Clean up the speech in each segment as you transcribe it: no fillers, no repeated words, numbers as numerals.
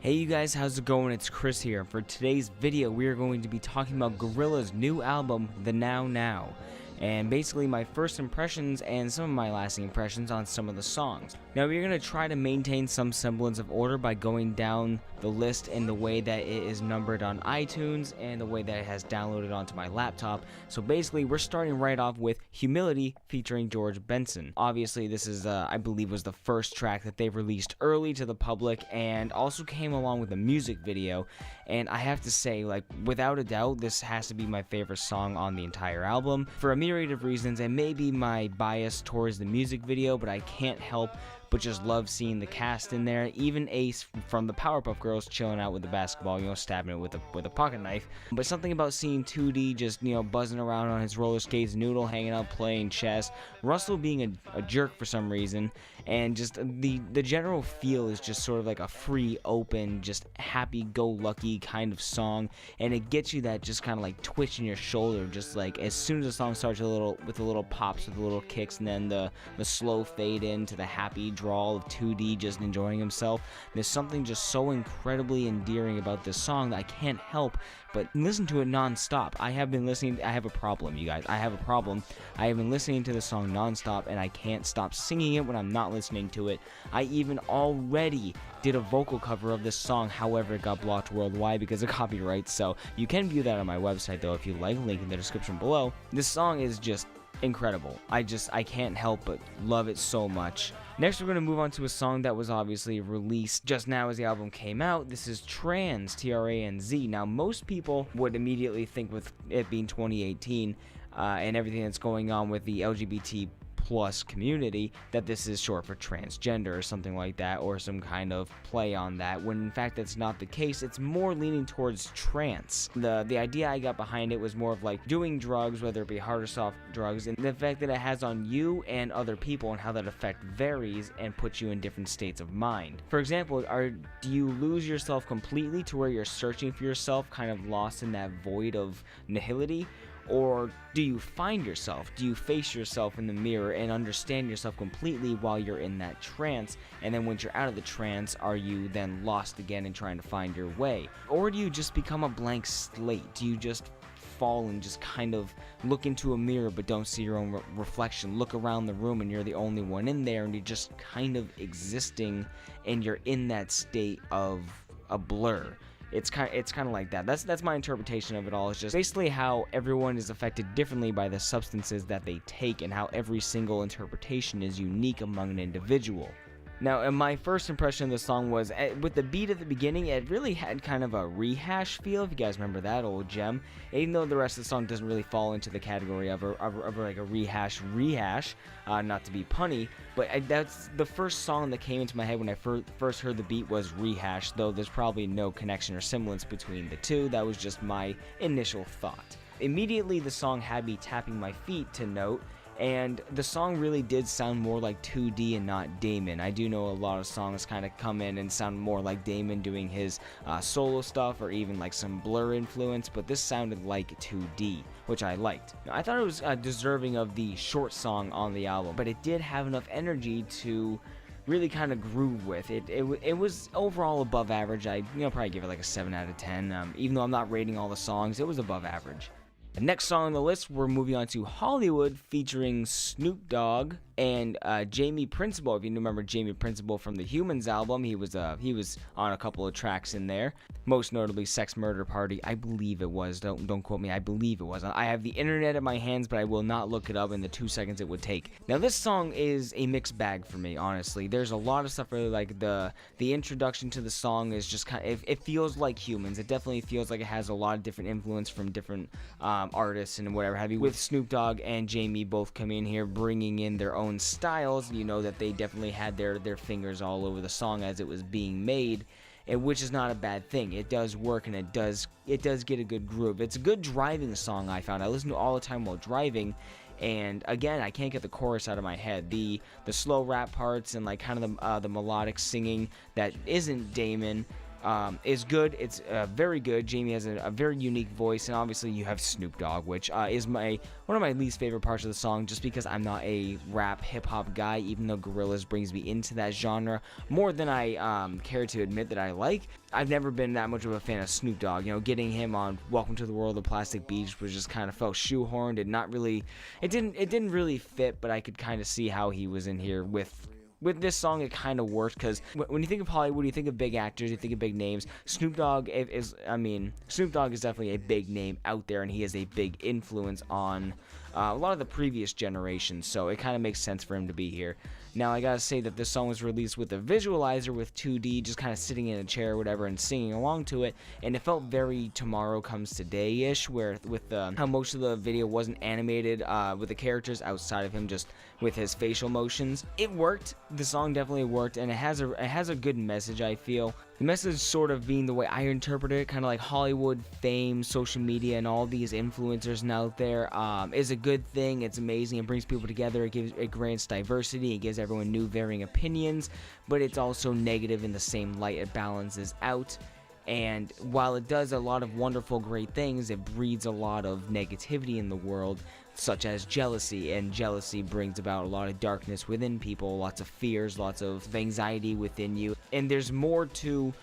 Hey you guys, how's it going? It's Chris here. For today's video, we are going to be talking about Gorillaz' new album, The Now Now, and basically my first impressions and some of my lasting impressions on some of the songs. Now we're going to try to maintain some semblance of order by going down the list in the way that it is numbered on iTunes and the way that it has downloaded onto my laptop. So basically we're starting right off with Humility featuring George Benson. Obviously this is, I believe was the first track that they released early to the public and also came along with a music video. And I have to say, like, without a doubt, this has to be my favorite song on the entire album for a myriad of reasons, and maybe my bias towards the music video, but I can't help but just love seeing the cast in there. Even Ace from the Powerpuff Girls chilling out with the basketball, stabbing it with a pocket knife. But something about seeing 2D just, buzzing around on his roller skates, Noodle hanging out playing chess, Russell being a jerk for some reason, and just the general feel is just sort of like a free, open, just happy-go-lucky kind of song, and it gets you that just kind of like twitch in your shoulder, just like as soon as the song starts with the little pops, with the little kicks, and then the slow fade into the happy drawl of 2D just enjoying himself. There's something just so incredibly endearing about this song that I can't help but listen to it non-stop. I have a problem, you guys. I have a problem. I have been listening to this song non-stop, and I can't stop singing it when I'm not listening to it. I even already did a vocal cover of this song, however it got blocked worldwide because of copyright, so you can view that on my website though if you like, link in the description below. This song is just incredible. I can't help but love it so much. Next, we're going to move on to a song that was obviously released just now as the album came out. This is Trans, T-R-A-N-Z. Now, most people would immediately think, with it being 2018 and everything that's going on with the LGBT plus community, that this is short for transgender or something like that, or some kind of play on that, when in fact that's not the case. It's more leaning towards trance. The idea I got behind it was more of like doing drugs, whether it be hard or soft drugs, and the effect that it has on you and other people, and how that effect varies and puts you in different states of mind. For example, do you lose yourself completely to where you're searching for yourself, kind of lost in that void of nihility? Or do you find yourself? Do you face yourself in the mirror and understand yourself completely while you're in that trance? And then once you're out of the trance, are you then lost again and trying to find your way? Or do you just become a blank slate? Do you just fall and just kind of look into a mirror but don't see your own reflection? Look around the room and you're the only one in there, and you're just kind of existing, and you're in that state of a blur. It's kind of like that. That's my interpretation of it all. It's just basically how everyone is affected differently by the substances that they take, and how every single interpretation is unique among an individual. Now, and my first impression of the song was, with the beat at the beginning, it really had kind of a rehash feel, if you guys remember that old gem. Even though the rest of the song doesn't really fall into the category of like a rehash, not to be punny, but that's the first song that came into my head when I first heard the beat was Rehash, though there's probably no connection or semblance between the two. That was just my initial thought. Immediately, the song had me tapping my feet to note, and the song really did sound more like 2D and not Damon. I do know a lot of songs kind of come in and sound more like Damon doing his solo stuff, or even like some Blur influence, but this sounded like 2D, which I liked. Now, I thought it was deserving of the short song on the album, but it did have enough energy to really kind of groove with. It was overall above average. I probably give it like a 7 out of 10. Even though I'm not rating all the songs, it was above average. The next song on the list, we're moving on to Hollywood featuring Snoop Dogg and Jamie Principle. If you remember Jamie Principle from the Humans album, he was on a couple of tracks in there. Most notably Sex Murder Party, I believe it was. Don't quote me, I believe it was. I have the internet at my hands, but I will not look it up in the 2 seconds it would take. Now this song is a mixed bag for me, honestly. There's a lot of stuff really like the introduction to the song is just kind of, it feels like Humans. It definitely feels like it has a lot of different influence from different artists and whatever have you, with Snoop Dogg and Jamie both coming in here bringing in their own styles. You know that they definitely had their fingers all over the song as it was being made, and which is not a bad thing. It does work, and it does get a good groove. It's a good driving song, I found. I listen to it all the time while driving, and again, I can't get the chorus out of my head. The slow rap parts and like kind of the melodic singing that isn't Damon is good. It's very good. Jamie has a very unique voice, and obviously you have Snoop Dogg, which is one of my least favorite parts of the song, just because I'm not a rap hip-hop guy, even though Gorillaz brings me into that genre more than I care to admit that I like. I've never been that much of a fan of Snoop Dogg. You know, getting him on Welcome to the World of Plastic Beach was just kind of felt shoehorned and not really, it didn't really fit, but I could kind of see how he was in here with this song. It kind of worked, because when you think of Hollywood, you think of big actors, you think of big names. Snoop Dogg is definitely a big name out there, and he has a big influence on a lot of the previous generations, so it kind of makes sense for him to be here. Now, I gotta say that this song was released with a visualizer with 2D, just kind of sitting in a chair or whatever and singing along to it, and it felt very Tomorrow Comes Today-ish, where with how most of the video wasn't animated with the characters outside of him, just with his facial motions. It worked. The song definitely worked, and it has a good message, I feel. The message sort of being the way I interpret it, kind of like Hollywood, fame, social media, and all these influencers out there is a good thing. It's amazing. It brings people together. It grants diversity. It gives everyone new varying opinions, but it's also negative in the same light. It balances out. And while it does a lot of wonderful, great things, it breeds a lot of negativity in the world, such as jealousy. And jealousy brings about a lot of darkness within people, lots of fears, lots of anxiety within you. And there's more to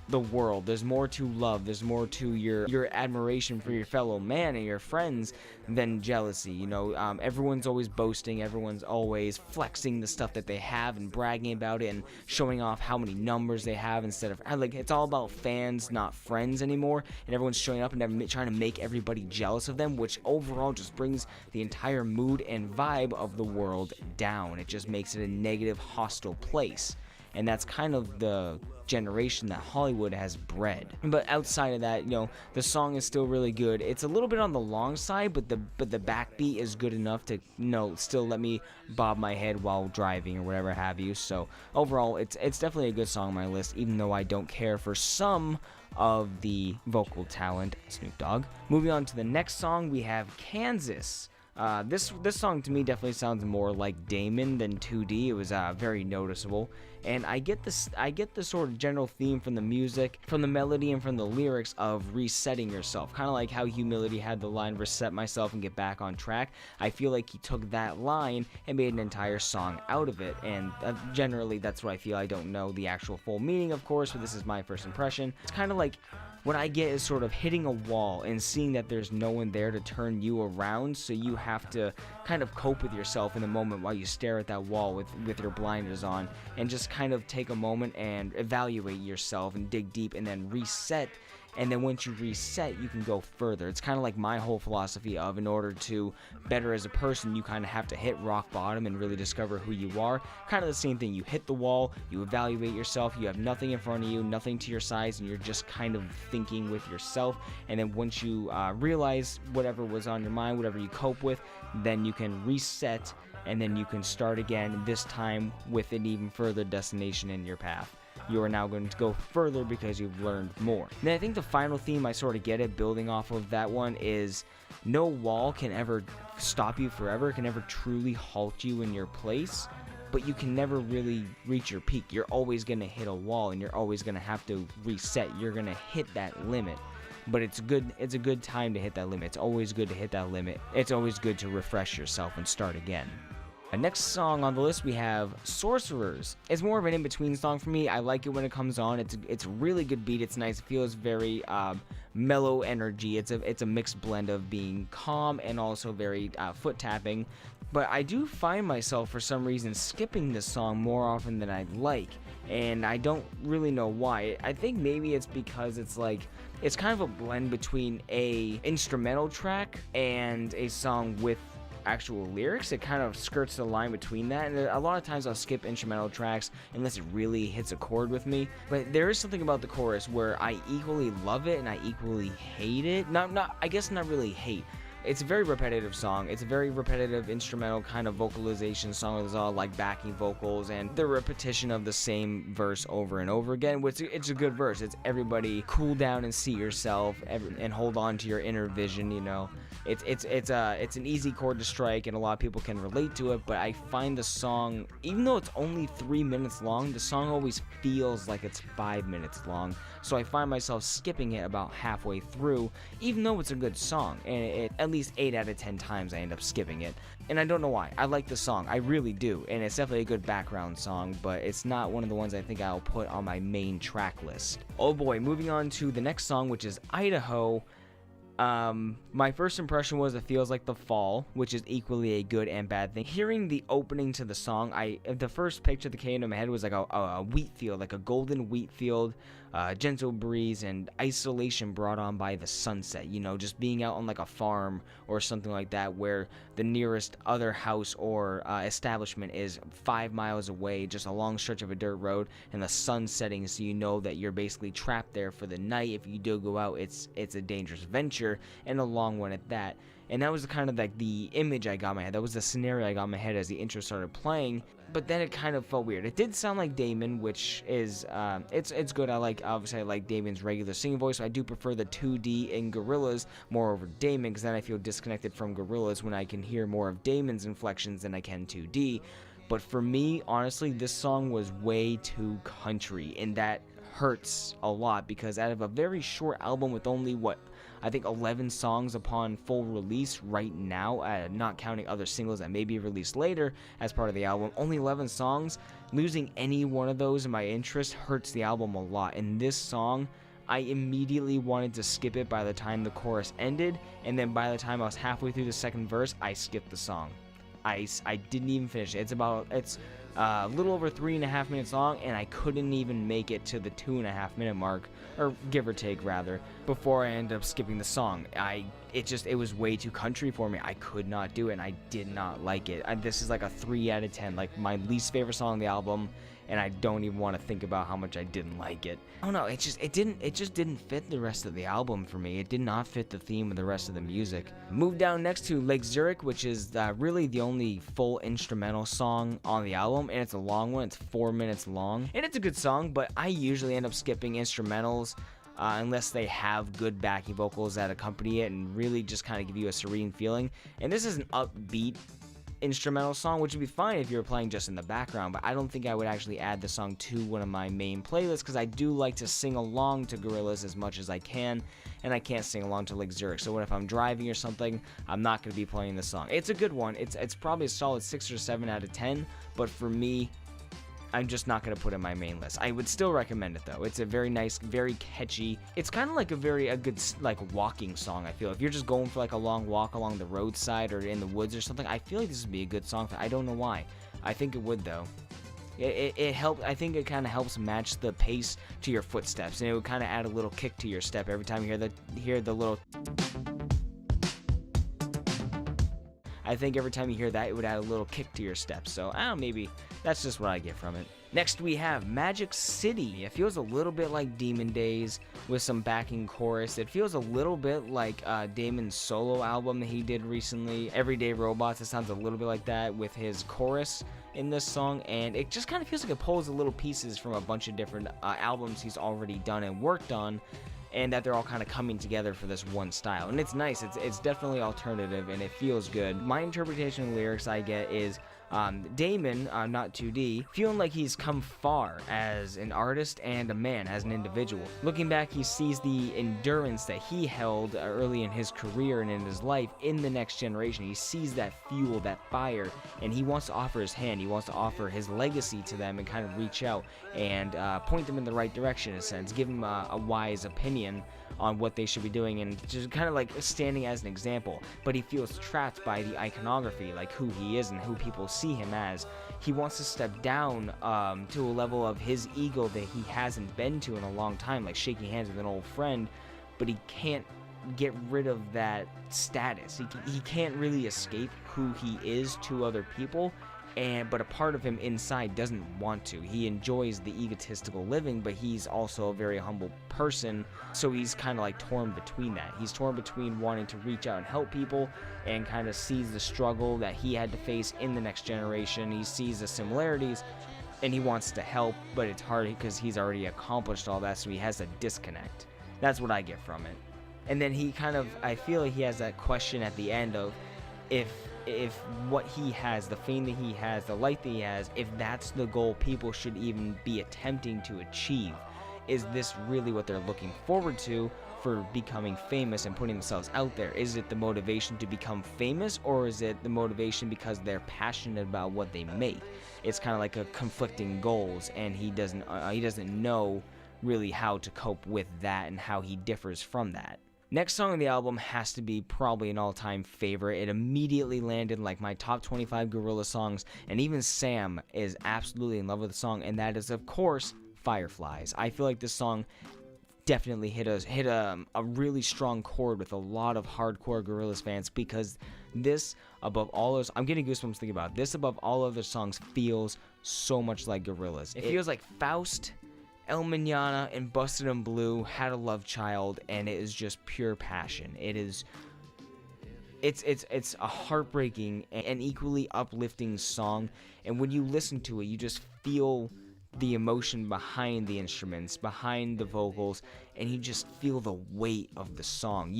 the world, there's more to love, there's more to your admiration for your fellow man and your friends than jealousy. You know, everyone's always boasting, everyone's always flexing the stuff that they have and bragging about it and showing off how many numbers they have, instead of, like, it's all about fans, not friends anymore, and everyone's showing up and trying to make everybody jealous of them, which overall just brings the entire mood and vibe of the world down. It just makes it a negative, hostile place. And that's kind of the generation that Hollywood has bred. But outside of that, you know, the song is still really good. It's a little bit on the long side, but the backbeat is good enough to, you know, still let me bob my head while driving or whatever have you. So overall, it's definitely a good song on my list, even though I don't care for some of the vocal talent, Snoop Dogg. Moving on to the next song, we have Kansas. This song to me definitely sounds more like Damon than 2D. It was very noticeable, and I get the sort of general theme from the music, from the melody, and from the lyrics of resetting yourself. Kind of like how Humility had the line "reset myself and get back on track." I feel like he took that line and made an entire song out of it, and generally that's what I feel. I don't know the actual full meaning, of course, but this is my first impression. It's kind of like what I get is sort of hitting a wall and seeing that there's no one there to turn you around, so you have to kind of cope with yourself in the moment while you stare at that wall with your blinders on, and just kind of take a moment and evaluate yourself and dig deep and then reset. And then once you reset, you can go further. It's kind of like my whole philosophy of, in order to better as a person, you kind of have to hit rock bottom and really discover who you are. Kind of the same thing. You hit the wall, you evaluate yourself, you have nothing in front of you, nothing to your sides, and you're just kind of thinking with yourself. And then once you realize whatever was on your mind, whatever you cope with, then you can reset, and then you can start again, this time with an even further destination in your path. You are now going to go further because you've learned more. And I think the final theme, I sort of get it, building off of that one, is no wall can ever stop you forever, can never truly halt you in your place, but you can never really reach your peak. You're always going to hit a wall, and you're always going to have to reset. You're going to hit that limit. But it's a good time to hit that limit. It's always good to hit that limit. It's always good to refresh yourself and start again. Next song on the list, we have Sorcerers. It's more of an in-between song for me. I like it when it comes on. It's a really good beat. It's nice. It feels very mellow energy. It's a mixed blend of being calm and also very foot tapping. But I do find myself, for some reason, skipping this song more often than I'd like, and I don't really know why. I think maybe it's because it's kind of a blend between a instrumental track and a song with actual lyrics. It kind of skirts the line between that, and a lot of times I'll skip instrumental tracks unless it really hits a chord with me. But there is something about the chorus where I equally love it and I equally hate it. I guess not really hate. It's a very repetitive song. It's a very repetitive instrumental kind of vocalization song with all like backing vocals and the repetition of the same verse over and over again. It's a good verse. It's everybody cool down and see yourself and hold on to your inner vision, you know. It's an easy chord to strike, and a lot of people can relate to it. But I find the song, even though it's only 3 minutes long, the song always feels like it's 5 minutes long. So I find myself skipping it about halfway through, even though it's a good song. And at least 8 out of 10 times I end up skipping it. And I don't know why. I like the song, I really do, and it's definitely a good background song, but it's not one of the ones I think I'll put on my main track list. Oh boy, moving on to the next song, which is Idaho. My first impression was it feels like the fall, which is equally a good and bad thing. Hearing the opening to the song, the first picture that came into my head was like a wheat field, like a golden wheat field, gentle breeze and isolation brought on by the sunset, you know, just being out on like a farm or something like that, where the nearest other house or establishment is 5 miles away, just a long stretch of a dirt road, and the sun setting, so you know that you're basically trapped there for the night. If you do go out, it's a dangerous venture, and a long one at that. And that was kind of like the image I got in my head. That was the scenario I got in my head as the intro started playing. But then it kind of felt weird. It did sound like Damon, which is it's good. Obviously I like Damon's regular singing voice. So I do prefer the 2D in Gorillaz more over Damon, because then I feel disconnected from Gorillaz when I can hear more of Damon's inflections than I can 2D. But for me, honestly, this song was way too country, and that hurts a lot, because out of a very short album with only I think 11 songs upon full release right now, not counting other singles that may be released later as part of the album, only 11 songs, losing any one of those in my interest hurts the album a lot. And this song, I immediately wanted to skip it by the time the chorus ended, and then by the time I was halfway through the second verse, I skipped the song. I didn't even finish it. It's a little over 3.5 minutes long, and I couldn't even make it to the 2.5 minute mark, or give or take rather, before I ended up skipping the song. It was way too country for me. I could not do it, and I did not like it. This is like a 3 out of 10, like my least favorite song on the album, and I don't even want to think about how much I didn't like it. Oh no, it just didn't fit the rest of the album for me. It did not fit the theme of the rest of the music. Move down next to Lake Zurich, which is really the only full instrumental song on the album, and it's a long one. It's 4 minutes long, and it's a good song, but I usually end up skipping instrumentals unless they have good backing vocals that accompany it and really just kind of give you a serene feeling. And this is an upbeat instrumental song, which would be fine if you were playing just in the background, but I don't think I would actually add the song to one of my main playlists, because I do like to sing along to Gorillaz as much as I can, and I can't sing along to Lake Zurich. So what if I'm driving or something? I'm not going to be playing the song. It's a good one. It's probably a solid 6 or 7 out of 10, but for me, I'm just not going to put it in my main list. I would still recommend it though. It's a very nice, very catchy. It's kind of like a good like walking song, I feel. If you're just going for like a long walk along the roadside or in the woods or something, I feel like this would be a good song. I don't know why. I think it would though. It helps. I think it kind of helps match the pace to your footsteps, and it would kind of add a little kick to your step every time you hear the little. I think every time you hear that, it would add a little kick to your steps. So, I don't know, maybe that's just what I get from it. Next, we have Magic City. It feels a little bit like Demon Days with some backing chorus. It feels a little bit like Damon's solo album that he did recently, Everyday Robots. It sounds a little bit like that with his chorus in this song, and it just kind of feels like it pulls the little pieces from a bunch of different albums he's already done and worked on, and that they're all kind of coming together for this one style. And it's nice. It's definitely alternative, and it feels good. My interpretation of the lyrics I get is Damon, not 2D, feeling like he's come far as an artist and a man, as an individual. Looking back, he sees the endurance that he held early in his career and in his life in the next generation. He sees that fuel, that fire, and he wants to offer his hand. He wants to offer his legacy to them and kind of reach out and point them in the right direction, in a sense, give them a wise opinion on what they should be doing, and just kind of like standing as an example. But he feels trapped by the iconography, like who he is and who people see him as. He wants to step down to a level of his ego that he hasn't been to in a long time, like shaking hands with an old friend, but he can't get rid of that status. He can't really escape who he is to other people, but a part of him inside doesn't want to. He enjoys the egotistical living, but he's also a very humble person, so he's kind of like torn between that. He's torn between wanting to reach out and help people and kind of sees the struggle that he had to face in the next generation. He sees the similarities and he wants to help, but it's hard because he's already accomplished all that, so he has a disconnect. That's what I get from it. And then he kind of, I feel like he has that question at the end of if what he has, the fame that he has, the light that he has, if that's the goal people should even be attempting to achieve. Is this really what they're looking forward to for becoming famous and putting themselves out there? Is it the motivation to become famous, or is it the motivation because they're passionate about what they make? It's kind of like a conflicting goals, and he doesn't know really how to cope with that and how he differs from that. Next song on the album has to be probably an all-time favorite. It immediately landed like my top 25 Gorillaz songs, and even Sam is absolutely in love with the song, and that is, of course, Fireflies. I feel like this song definitely hit a really strong chord with a lot of hardcore Gorillaz fans, because this, above all those, I'm getting goosebumps thinking about it. This, above all other songs, feels so much like Gorillaz. It feels like Faust, El Manana, and Busted in Blue had a love child, and it is just pure passion. It's a heartbreaking and equally uplifting song, and when you listen to it, you just feel the emotion behind the instruments, behind the vocals, and you just feel the weight of the song.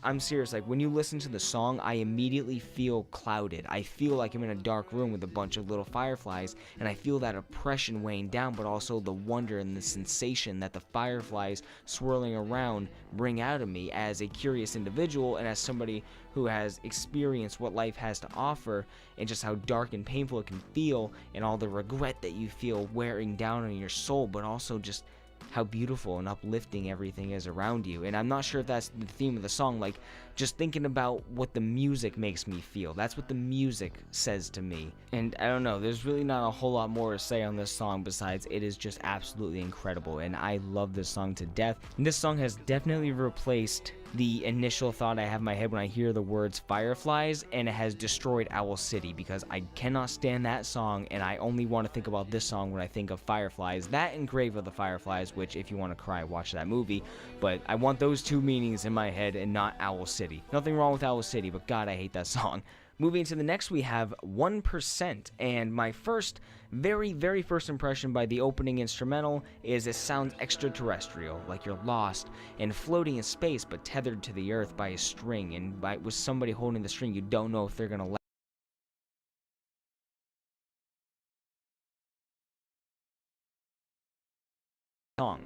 I'm serious, like when you listen to the song, I immediately feel clouded. I feel like I'm in a dark room with a bunch of little fireflies, and I feel that oppression weighing down, but also the wonder and the sensation that the fireflies swirling around bring out of me as a curious individual and as somebody who has experienced what life has to offer, and just how dark and painful it can feel, and all the regret that you feel wearing down on your soul, but also just how beautiful and uplifting everything is around you. And I'm not sure if that's the theme of the song, like just thinking about what the music makes me feel. That's what the music says to me. And I don't know, there's really not a whole lot more to say on this song besides it is just absolutely incredible, and I love this song to death. And this song has definitely replaced the initial thought I have in my head when I hear the words Fireflies, and it has destroyed Owl City, because I cannot stand that song, and I only want to think about this song when I think of Fireflies. That and Grave of the Fireflies, which if you want to cry, watch that movie, but I want those two meanings in my head and not Owl City. Nothing wrong with Owl City, but God, I hate that song. Moving to the next, we have 1%, and my very first impression by the opening instrumental is it sounds extraterrestrial, like you're lost and floating in space but tethered to the earth by a string, and with somebody holding the string, you don't know if they're gonna let song.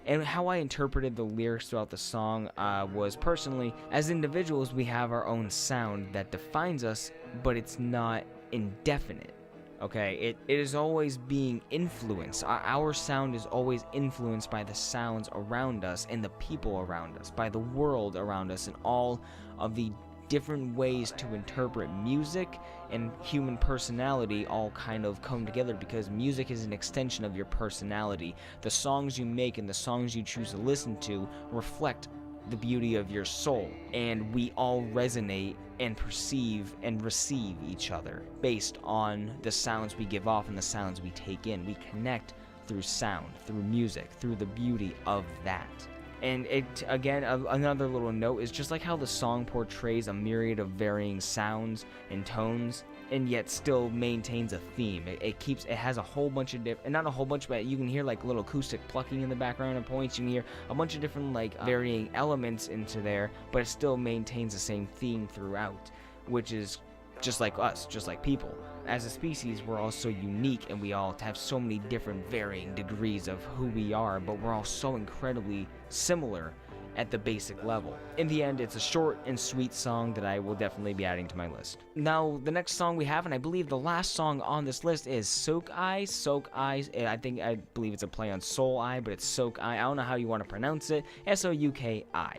And how I interpreted the lyrics throughout the song was personally, as individuals, we have our own sound that defines us, but it's not indefinite. Okay, it is always being influenced. Our sound is always influenced by the sounds around us and the people around us, by the world around us, and all of the different ways to interpret music and human personality all kind of come together, because music is an extension of your personality. The songs you make and the songs you choose to listen to reflect the beauty of your soul, and we all resonate and perceive and receive each other based on the sounds we give off and the sounds we take in. We connect through sound, through music, through the beauty of that. And it, again, another little note is just like how the song portrays a myriad of varying sounds and tones, and yet still maintains a theme. It has a whole bunch of different, not a whole bunch, but you can hear like little acoustic plucking in the background at points. You can hear a bunch of different like varying elements into there, but it still maintains the same theme throughout, which is just like us, just like people. As a species, we're all so unique, and we all have so many different varying degrees of who we are, but we're all so incredibly similar at the basic level. In the end, it's a short and sweet song that I will definitely be adding to my list. Now, the next song we have, and I believe the last song on this list, is Soak Eye. Soak Eye, I believe it's a play on Soul Eye, but it's Soak Eye. I don't know how you want to pronounce it. S-O-U-K-I.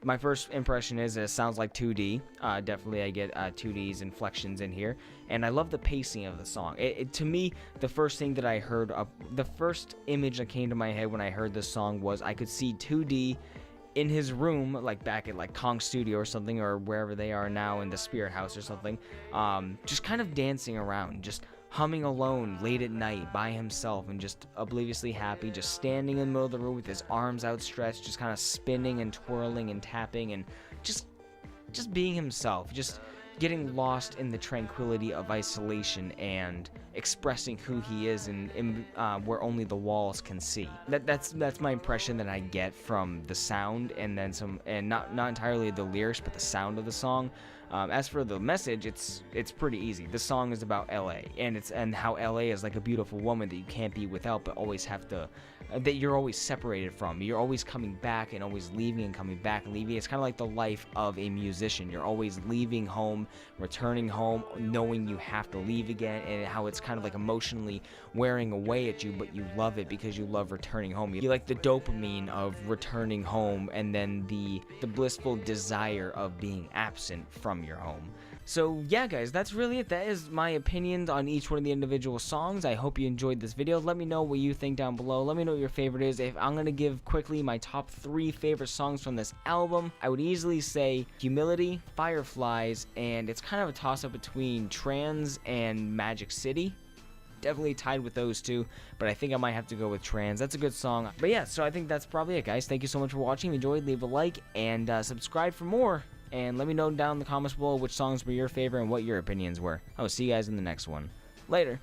My first impression is it sounds like 2D. Definitely I get 2D's inflections in here. And I love the pacing of the song. To me, the first thing that I heard, the first image that came to my head when I heard this song was I could see 2D in his room, like back at like Kong Studio or something, or wherever they are now in the Spirit House or something, just kind of dancing around, just humming alone late at night by himself and just obliviously happy, just standing in the middle of the room with his arms outstretched, just kind of spinning and twirling and tapping and just being himself, just getting lost in the tranquility of isolation and expressing who he is in where only the walls can see. That's my impression that I get from the sound, and then not entirely the lyrics, but the sound of the song. As for the message, it's pretty easy. The song is about LA, and how LA is like a beautiful woman that you can't be without, but always have to, that you're always separated from. You're always coming back and always leaving and coming back and leaving. It's kind of like the life of a musician. You're always leaving home, returning home, knowing you have to leave again, and how it's kind of like emotionally wearing away at you, but you love it because you love returning home. You like the dopamine of returning home, and then the blissful desire of being absent from your home. So yeah, guys, that's really it. That is my opinions on each one of the individual songs. I hope you enjoyed this video. Let me know what you think down below. Let me know what your favorite is. If I'm gonna give quickly my top 3 favorite songs from this album, I would easily say Humility, Fireflies, and it's kind of a toss-up between Trans and Magic City. Definitely tied with those two, but I think I might have to go with Trans. That's a good song. But yeah, so I think that's probably it, guys. Thank you so much for watching. If you enjoyed, leave a like and subscribe for more. And let me know down in the comments below which songs were your favorite and what your opinions were. I will see you guys in the next one. Later.